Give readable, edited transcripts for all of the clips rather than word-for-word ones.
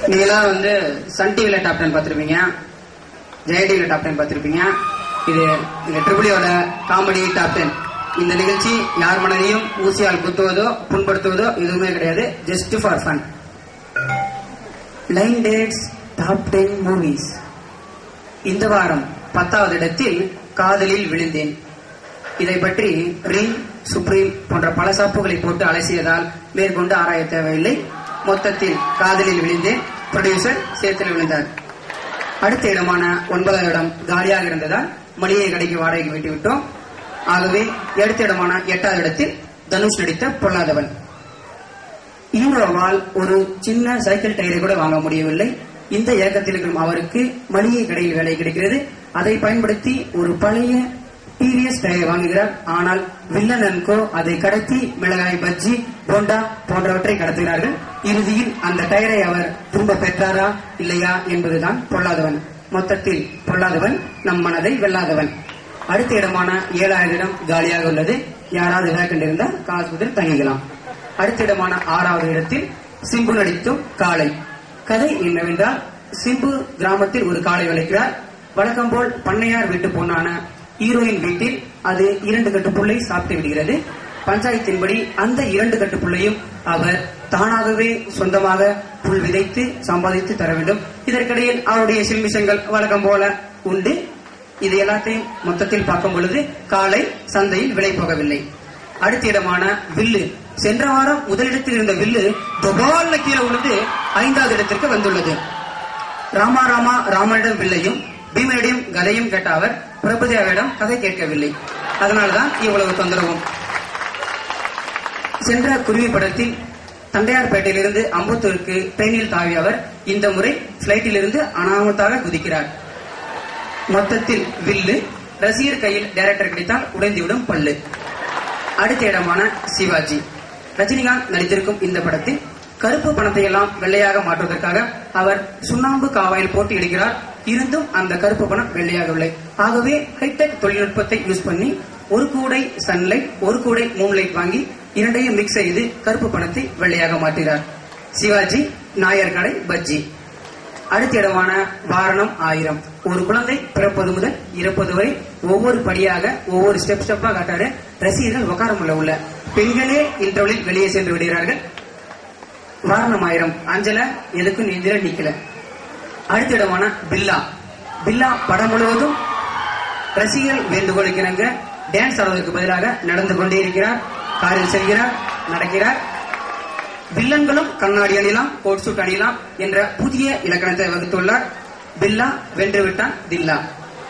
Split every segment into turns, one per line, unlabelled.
நீங்களாம் வந்து சன் டிவில டாப் 10 பார்த்திருப்பீங்க, ஜெய டிவில டாப் 10 பார்த்திருப்பீங்க. இது இந்த ட்ரிபிளியோட காமெடி டாப் 10. இந்த நிகழ்ச்சி யார் மனதையும் ஊசியால் குத்துவதோ புண்படுத்துவதோ எதுவுமே கிடையாது. Just for fun. Line dates top 10 movies. இந்த வாரம் 10வது இடத்தில் காதலில் விழுந்தேன். இதை பற்றி ரிங், சுப்ரீம் போன்ற பல சாப்புகளை போட்டு அலசியதால் மேற்கொண்டு ஆராய தேவையில்லை. மொத்தத்தில் காதலில் விழுந்தேன். ப்ரொடியூசர் சேத்துல விழுந்தார். அடுத்த இடமான 9வது இடம் காலியாக இருந்ததால் மளிகை கடைக்கு வாடகைக்கு விட்டு விட்டோம். ஆகவே அடுத்த இடமான 8வது இடத்தில் தனுஷ் நடித்த பொல்லாதவன். ஹீரோவால் ஒரு சின்ன சைக்கிள் டயரை கூட வாங்க முடியவில்லை. இந்த இயக்கத்தில் இருக்கும் அவருக்கு மளிகை கடையில் வேலை கிடைக்கிறது. அதை பயன்படுத்தி ஒரு பழைய டிவிஎஸ் டயரை வாங்குகிறார். ஆனால் வில்லன் அன்கோ அதை கடத்தி மிளகாய் பஜ்ஜி, போண்டா போன்றவற்றை கடத்துகிறார்கள். இறுதியில் அந்த டயரை அவர் திரும்ப பெற்றாரா இல்லையா என்பதுதான் பொல்லாதவன். மொத்தத்தில் பொல்லாதவன் நம் மனதை வெல்லாதவன். அடுத்த இடமான 7வது இடம் காலியாக உள்ளது. யாராவது வேக்கண்ட் இருந்தால் காசுபத்திரி தங்கிக்கலாம். அடுத்த இடமான 6வது இடத்தில் சிம்பு நடித்தும் காளை. கதை என்னவென்றால், சிம்பு கிராமத்தில் ஒரு காளை வளர்க்கிறார். வழக்கம் போல் பண்ணையார் வீட்டு பொண்ணான ஹீரோயின் வீட்டில் அது 2 கட்டு புல்லை சாப்பிட்டு விடுகிறது. பஞ்சாயத்தின்படி அந்த 2 கட்டு புல்லையும் அவர் தானாகவே சொந்தமாக புல் விதைத்து சம்பாதித்து தர வேண்டும். இதற்கிடையில் அவருடைய சில்மிஷங்கள் வழக்கம் போல உண்டு. இது எல்லாத்தையும் மொத்தத்தில் பார்க்கும் பொழுது காளை சந்தையில் விலை போகவில்லை. அடுத்த இடமான வில்லு. சென்ற வாரம் முதலிடத்தில் இருந்த வில்லு தொபால்ல கீழே விழுந்து 5வது இடத்திற்கு வந்துள்ளது. ராமா ராமா ராமனிடம் வில்லையும் பீமனிடம் கதையும் கேட்ட அவர் பிரபுதேவிடம் கதை கேட்கவில்லை. அதனால்தான் இவ்வளவு தொந்தரவும். சென்ற குருவி படத்தில் தண்டையார்பேட்டையிலிருந்து அம்பத்தூருக்கு ட்ரெயினில் தாவிய அவர் இந்த முறை பிளைட்டில் இருந்து அனாமத்தாக குதிக்கிறார். மொத்தத்தில் வில்லு. ரசிகர் கையில் டைரக்டர் கிடைத்தால் உடைந்துவிடும் பல்லு. அடுத்த இடமான சிவாஜி. ரஜினிகாந்த் நடித்திருக்கும் இந்த படத்தில் கருப்பு பணத்தை எல்லாம் வெள்ளையாக மாற்றுவதற்காக அவர் சுண்ணாம்பு காவாயில் போட்டு இடுகிறார். இருந்தும் அந்த கருப்பு பணம் வெள்ளையாகவில்லை. ஆகவே ஹைடெக் தொழில்நுட்பத்தை யூஸ் பண்ணி ஒரு கூடை சன்லைட், ஒரு கூடை மூன்லைட் வாங்கி இரண்டையும் மிக்ஸ் செய்து கருப்பு பணத்தை வெள்ளையாக மாற்றுகிறார். சிவாஜி நாயர் கடை பஜ்ஜி. அடுத்த இடமான வாரணம் 1000. ஒரு குழந்தை பிறப்பது முதல் இறப்பது வரை ஒவ்வொரு படியாக ஒவ்வொரு ஸ்டெப்பா காட்டாரு. ரசிகர்கள் உட்கார உள்ள பெண்களே இன்டர்வலில் வெளியே சென்று விடுகிறார்கள். வாரணம் 1000 அஞ்சல எதுக்கும் எதிர நிக்கல. அடுத்த இடமான பில்லா. பில்லா படம் முழுவதும் ரசிகர்கள் வேண்டுகோளுக்கிறாங்க. டான்ஸ் ஆடுவதற்கு பதிலாக நடந்து கொண்டே இருக்கிறார். காரில் செல்கிறார், நடக்கிறார். வில்லன்களும் கண்ணாடி அணியலாம், கோட் சூட் அணியலாம் என்ற புதிய இலக்கணத்தை வகுத்துள்ளார். பில்லா வென்றுவிட்டான் தில்லா.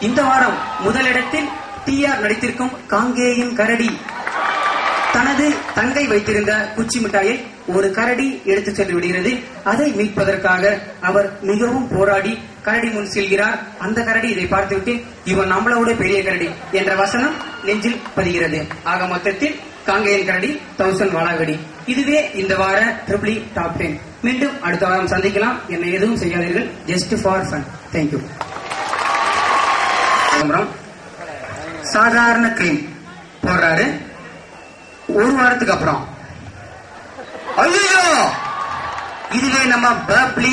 இந்த வாரம் முதலிடத்தில் டிஆர் நடித்திருக்கும் காங்கேயின் கரடி. தனது தங்கை வைத்திருந்த குச்சி மிட்டாயை ஒரு கரடி எடுத்துச் சென்று விடுகிறது. அதை மீட்பதற்காக அவர் மிகவும் போராடி கரடி முன் செல்கிறார். அந்த கரடி இதை பார்த்துவிட்டு இவன் நம்மளோட பெரிய கரடி என்ற வசனம் நெஞ்சில் பதிகிறது. ஆக மொத்தத்தில் காங்கேயன் கரடி 1000 வாழாகடி. இதுவே இந்த வார ட்ரிபிள் டாப் 10. மீண்டும் அடுத்த வாரம் சந்திக்கலாம். என்னை எதுவும் செய்யாதீர்கள். Just for fun. தேங்க்யூ. சாதாரண கிரீம் போடுறாரு. ஒரு வாரத்துக்கு அப்புறம் ஐயோ இதுவே நம்ம பப்ளி